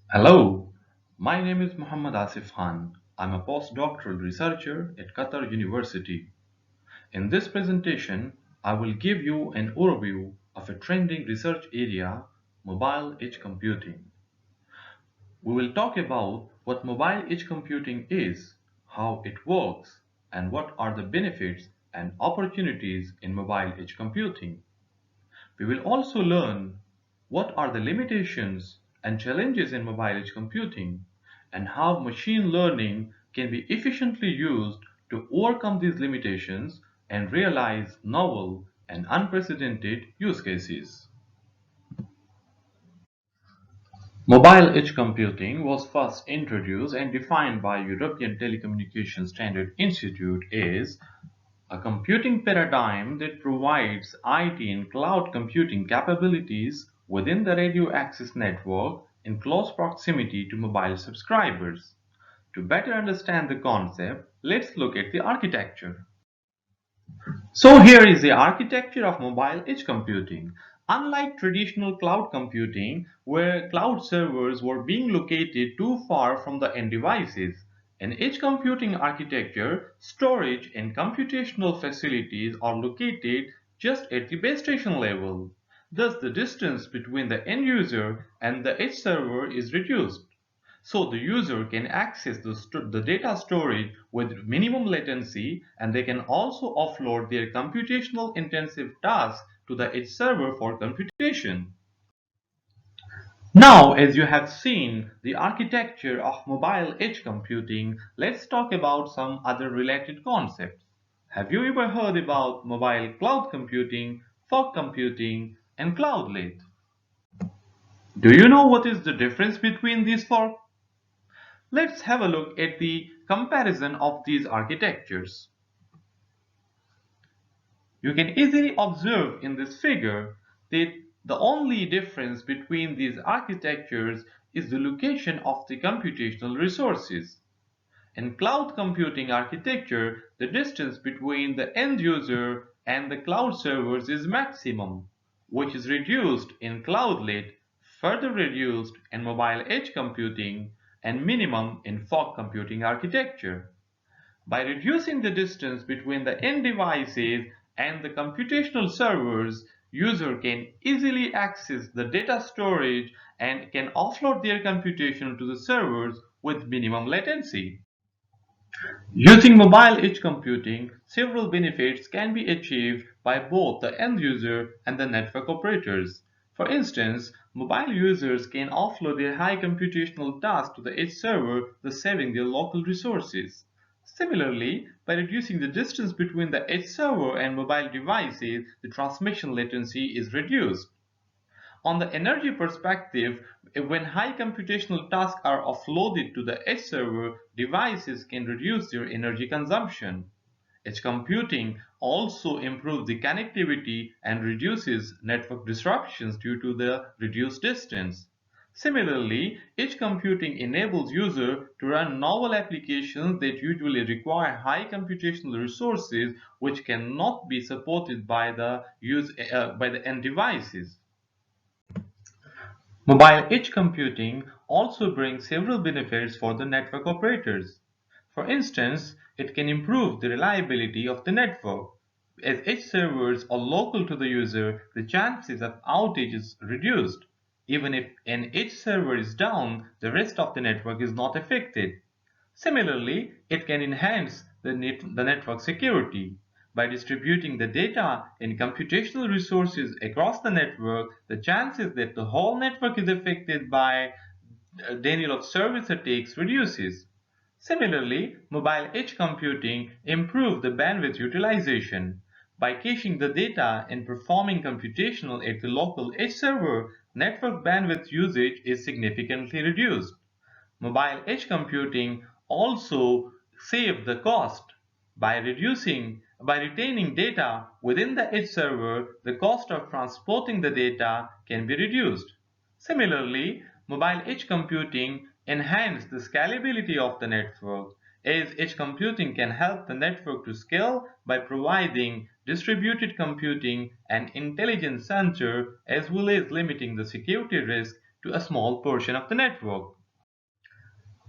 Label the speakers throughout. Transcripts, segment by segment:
Speaker 1: Hello, my name is Muhammad Asif Khan. I'm a postdoctoral researcher at Qatar University. In this presentation, I will give you an overview of a trending research area, mobile edge computing. We will talk about what mobile edge computing is, how it works, and what are the benefits and opportunities in mobile edge computing. We will also learn what are the limitations and challenges in mobile edge computing and how machine learning can be efficiently used to overcome these limitations and realize novel and unprecedented use cases. Mobile edge computing was first introduced and defined by European Telecommunication Standard Institute as a computing paradigm that provides IT and cloud computing capabilities within the radio access network in close proximity to mobile subscribers. To better understand the concept, let's look at the architecture. So here is the architecture of mobile edge computing. Unlike traditional cloud computing, where cloud servers were being located too far from the end devices, in edge computing architecture, storage and computational facilities are located just at the base station level. Thus, the distance between the end user and the edge server is reduced so the user can access the data storage with minimum latency, and they can also offload their computational intensive tasks to the edge server for computation. Now, as you have seen the architecture of mobile edge computing, let's talk about some other related concepts. Have you ever heard about mobile cloud computing, fog computing, and cloudlet? Do you know what is the difference between these four? Let's have a look at the comparison of these architectures. You can easily observe in this figure that the only difference between these architectures is the location of the computational resources. In cloud computing architecture, the distance between the end user and the cloud servers is maximum, which is reduced in cloudlet, further reduced in mobile edge computing, and minimum in fog computing architecture. By reducing the distance between the end devices and the computational servers, user can easily access the data storage and can offload their computation to the servers with minimum latency. Using mobile edge computing, several benefits can be achieved by both the end user and the network operators. For instance, mobile users can offload their high computational tasks to the edge server, thus saving their local resources. Similarly, by reducing the distance between the edge server and mobile devices, the transmission latency is reduced. On the energy perspective, when high computational tasks are offloaded to the edge server, devices can reduce their energy consumption. Edge computing also improves the connectivity and reduces network disruptions due to the reduced distance. Similarly, edge computing enables users to run novel applications that usually require high computational resources which cannot be supported by by the end devices. Mobile edge computing also brings several benefits for the network operators. For instance, it can improve the reliability of the network. As edge servers are local to the user, the chances of outage is reduced. Even if an edge server is down, the rest of the network is not affected. Similarly, it can enhance the network security. By distributing the data and computational resources across the network, the chances that the whole network is affected by denial of service attacks reduces. Similarly, mobile edge computing improves the bandwidth utilization. By caching the data and performing computational at the local edge server, network bandwidth usage is significantly reduced. Mobile edge computing also save the cost by retaining data within the edge server. The cost of transporting the data can be reduced. Similarly, mobile edge computing enhance the scalability of the network, as edge computing can help the network to scale by providing distributed computing and intelligence center, as well as limiting the security risk to a small portion of the network.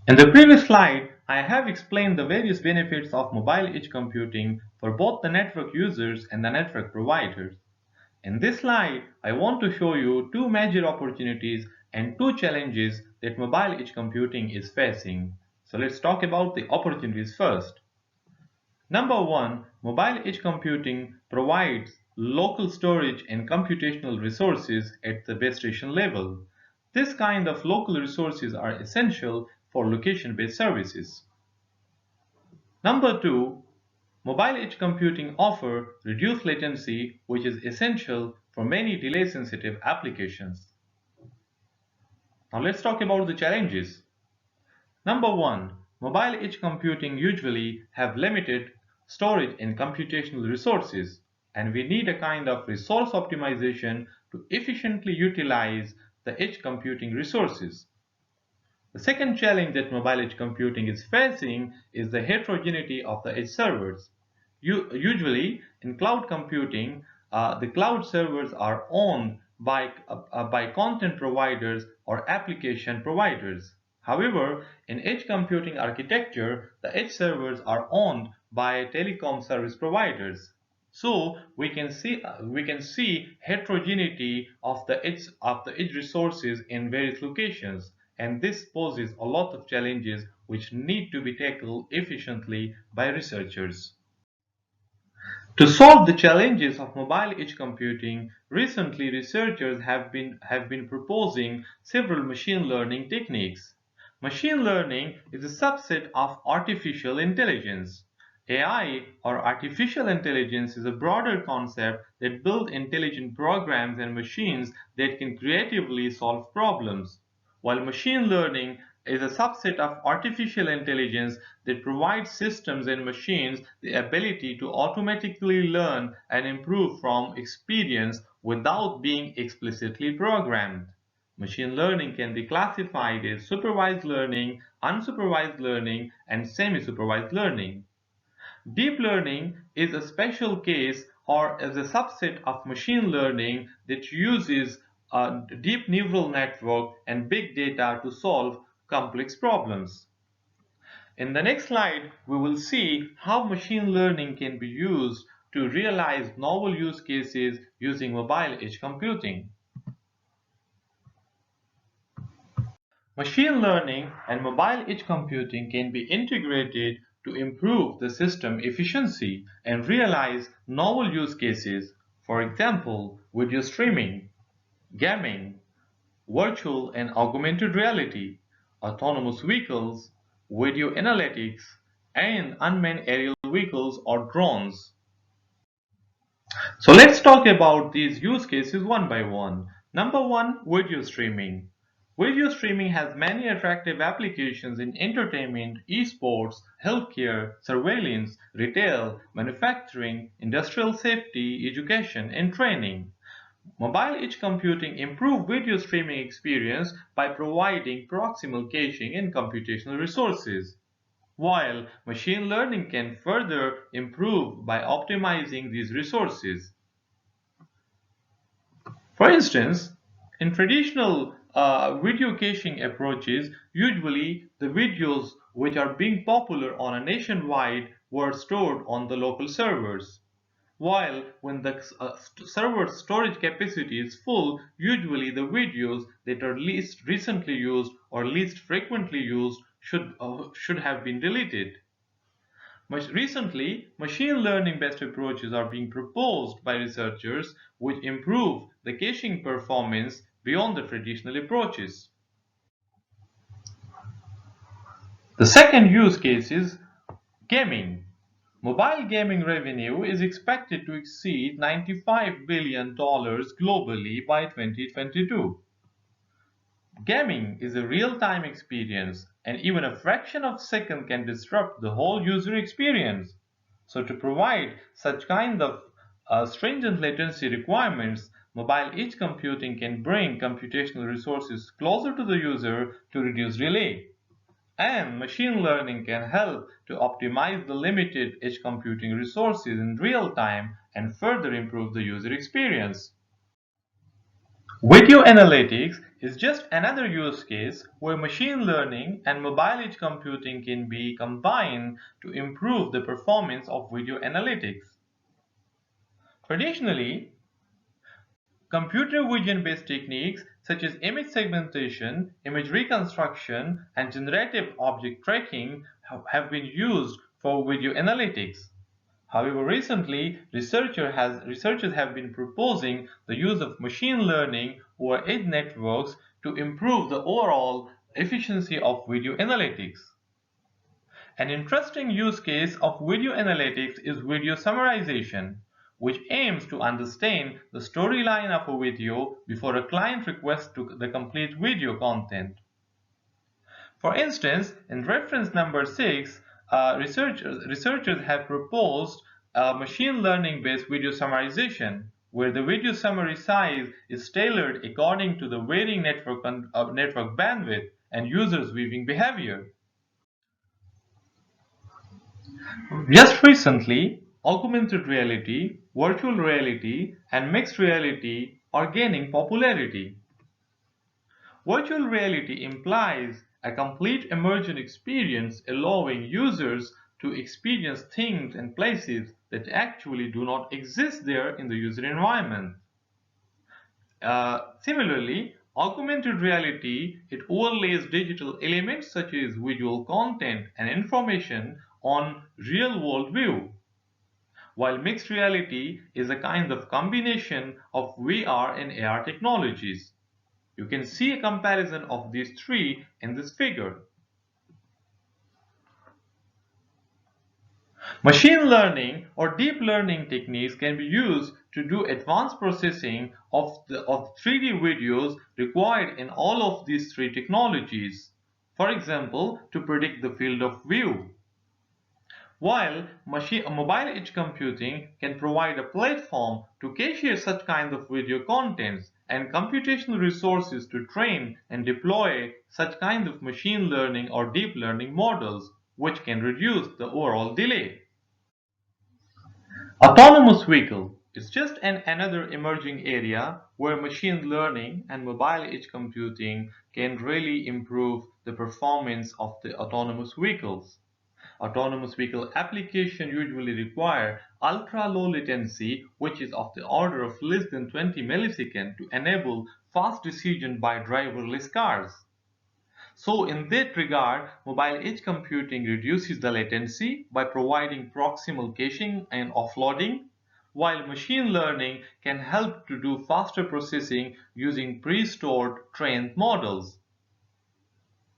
Speaker 1: In the previous slide, I have explained the various benefits of mobile edge computing for both the network users and the network providers. In this slide, I want to show you two major opportunities and two challenges that mobile edge computing is facing. So let's talk about the opportunities first. Number one, mobile edge computing provides local storage and computational resources at the base station level. This kind of local resources are essential for location-based services. Number two, mobile edge computing offer reduced latency, which is essential for many delay-sensitive applications. Now let's talk about the challenges. Number one, mobile edge computing usually have limited storage and computational resources, and we need a kind of resource optimization to efficiently utilize the edge computing resources. The second challenge that mobile edge computing is facing is the heterogeneity of the edge servers. Usually, in cloud computing, the cloud servers are owned by content providers or application providers. However, in edge computing architecture, the edge servers are owned by telecom service providers. So we can see heterogeneity of the edge resources in various locations, and this poses a lot of challenges which need to be tackled efficiently by researchers. To solve the challenges of mobile edge computing, recently researchers have been proposing several machine learning techniques. Machine learning is a subset of artificial intelligence. AI, or artificial intelligence, is a broader concept that builds intelligent programs and machines that can creatively solve problems, while machine learning is a subset of artificial intelligence that provides systems and machines the ability to automatically learn and improve from experience without being explicitly programmed. Machine learning can be classified as supervised learning, unsupervised learning, and semi-supervised learning. Deep learning is a special case or is a subset of machine learning that uses a deep neural network and big data to solve complex problems. In the next slide, we will see how machine learning can be used to realize novel use cases using mobile edge computing. Machine learning and mobile edge computing can be integrated to improve the system efficiency and realize novel use cases, for example, video streaming, gaming, virtual and augmented reality, autonomous vehicles, video analytics, and unmanned aerial vehicles or drones. So let's talk about these use cases one by one. Number one, video streaming. Video streaming has many attractive applications in entertainment, esports, healthcare, surveillance, retail, manufacturing, industrial safety, education, and training. Mobile edge computing improves video streaming experience by providing proximal caching and computational resources, while machine learning can further improve by optimizing these resources. For instance, in traditional video caching approaches, usually the videos which are being popular on a nationwide were stored on the local servers. While when the server storage capacity is full, usually the videos that are least recently used or least frequently used should have been deleted. Recently, machine learning based approaches are being proposed by researchers which improve the caching performance beyond the traditional approaches. The second use case is gaming. Mobile gaming revenue is expected to exceed $95 billion globally by 2022. Gaming is a real-time experience, and even a fraction of a second can disrupt the whole user experience. So to provide such kind of stringent latency requirements, mobile edge computing can bring computational resources closer to the user to reduce delay. And machine learning can help to optimize the limited edge computing resources in real time and further improve the user experience. Video analytics is just another use case where machine learning and mobile edge computing can be combined to improve the performance of video analytics. Traditionally, computer vision-based techniques such as image segmentation, image reconstruction, and generative object tracking have been used for video analytics. However, recently, researchers have been proposing the use of machine learning over edge networks to improve the overall efficiency of video analytics. An interesting use case of video analytics is video summarization, which aims to understand the storyline of a video before a client requests the complete video content. For instance, in reference number 6, researchers have proposed a machine learning-based video summarization, where the video summary size is tailored according to the varying network bandwidth and users' viewing behavior. Just recently, augmented reality, virtual reality, and mixed reality are gaining popularity. Virtual reality implies a complete immersion experience allowing users to experience things and places that actually do not exist there in the user environment. Similarly, augmented reality it overlays digital elements such as visual content and information on real-world view, while mixed reality is a kind of combination of VR and AR technologies. You can see a comparison of these three in this figure. Machine learning or deep learning techniques can be used to do advanced processing of 3D videos required in all of these three technologies. For example, to predict the field of view. While mobile edge computing can provide a platform to cache such kind of video contents and computational resources to train and deploy such kind of machine learning or deep learning models, which can reduce the overall delay. Autonomous vehicle is just another emerging area where machine learning and mobile edge computing can really improve the performance of the autonomous vehicles. Autonomous vehicle applications usually require ultra-low latency, which is of the order of less than 20 milliseconds to enable fast decision by driverless cars. So in that regard, mobile edge computing reduces the latency by providing proximal caching and offloading, while machine learning can help to do faster processing using pre-stored trained models.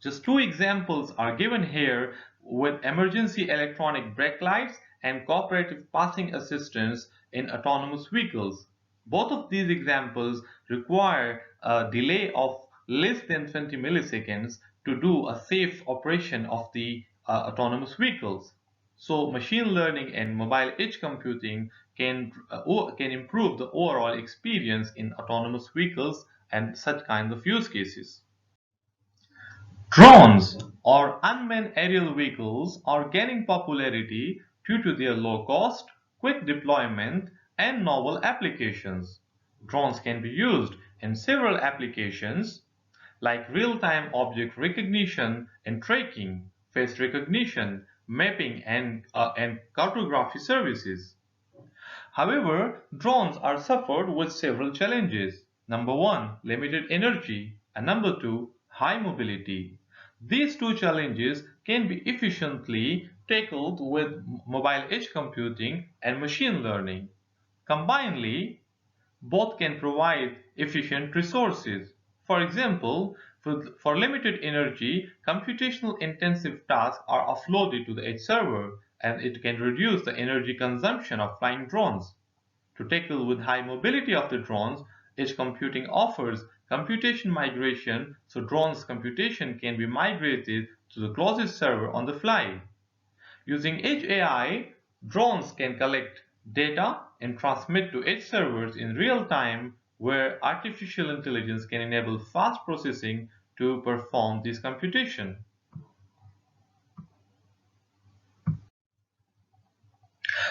Speaker 1: Just two examples are given here with emergency electronic brake lights and cooperative passing assistance in autonomous vehicles. Both of these examples require a delay of less than 20 milliseconds to do a safe operation of the autonomous vehicles. So machine learning and mobile edge computing can improve the overall experience in autonomous vehicles and such kind of use cases. Drones or unmanned aerial vehicles are gaining popularity due to their low cost, quick deployment, and novel applications. Drones can be used in several applications like real-time object recognition and tracking, face recognition, mapping, and cartography services. However, drones are suffered with several challenges. Number one, limited energy, and number two, high mobility. These two challenges can be efficiently tackled with mobile edge computing and machine learning. Combinedly, both can provide efficient resources. For example, for limited energy, computational intensive tasks are offloaded to the edge server, and it can reduce the energy consumption of flying drones. To tackle with high mobility of the drones, edge computing offers computation migration so drones computation can be migrated to the closest server on the fly. Using Edge AI, drones can collect data and transmit to edge servers in real time, where artificial intelligence can enable fast processing to perform this computation.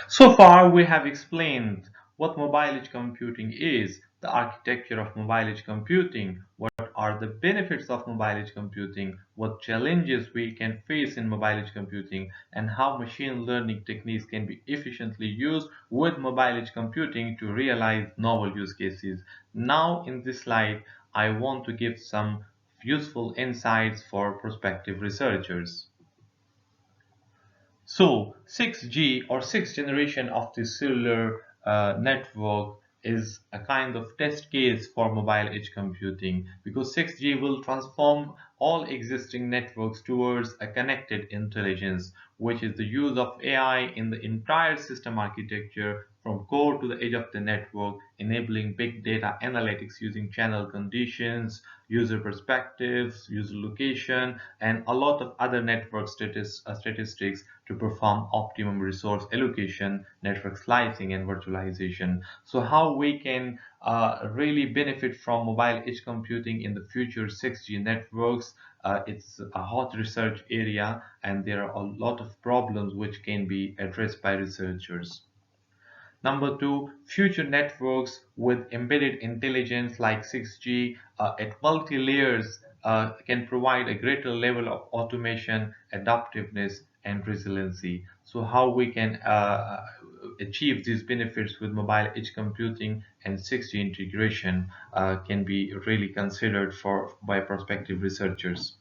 Speaker 1: So far, we have explained what mobile edge computing is, the architecture of mobile edge computing, what are the benefits of mobile edge computing, what challenges we can face in mobile edge computing, and how machine learning techniques can be efficiently used with mobile edge computing to realize novel use cases. Now, in this slide, I want to give some useful insights for prospective researchers. So 6G or sixth generation of the cellular network is a kind of test case for mobile edge computing because 6G will transform all existing networks towards a connected intelligence, which is the use of AI in the entire system architecture from core to the edge of the network, enabling big data analytics using channel conditions, user perspectives, user location, and a lot of other network statistics to perform optimum resource allocation, network slicing, and virtualization. So how we can really benefit from mobile edge computing in the future 6G networks. It's a hot research area, and there are a lot of problems which can be addressed by researchers. Number two, future networks with embedded intelligence like 6G at multi-layers can provide a greater level of automation, adaptiveness, and resiliency. So how we can achieve these benefits with mobile edge computing and 6G integration can be really considered for by prospective researchers.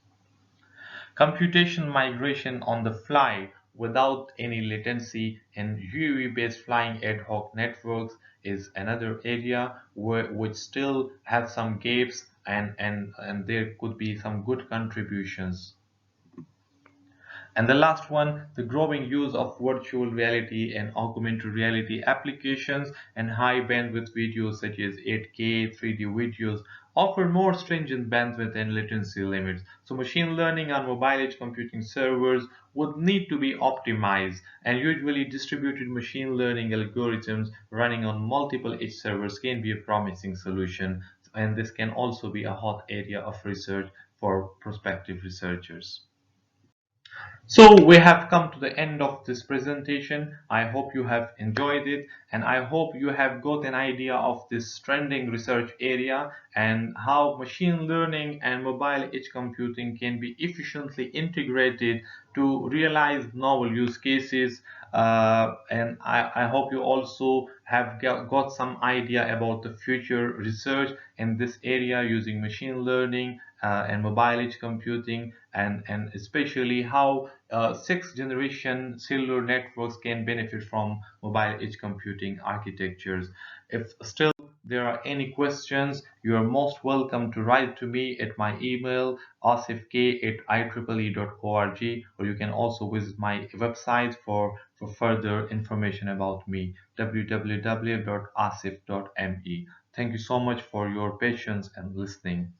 Speaker 1: Computation migration on the fly without any latency and UAV-based flying ad hoc networks is another area which still has some gaps and there could be some good contributions. And the last one, the growing use of virtual reality and augmented reality applications and high bandwidth videos such as 8K, 3D videos offer more stringent bandwidth and latency limits. So machine learning on mobile edge computing servers would need to be optimized, and usually distributed machine learning algorithms running on multiple edge servers can be a promising solution. And this can also be a hot area of research for prospective researchers. So we have come to the end of this presentation. I hope you have enjoyed it and I hope you have got an idea of this trending research area and how machine learning and mobile edge computing can be efficiently integrated to realize novel use cases. And I hope you also have got some idea about the future research in this area using machine learning and mobile edge computing and especially how sixth generation cellular networks can benefit from mobile edge computing architectures. If still there are any questions, you are most welcome to write to me at my email asifk@ieee.org, or you can also visit my website for further information about me, www.asif.me. Thank you so much for your patience and listening.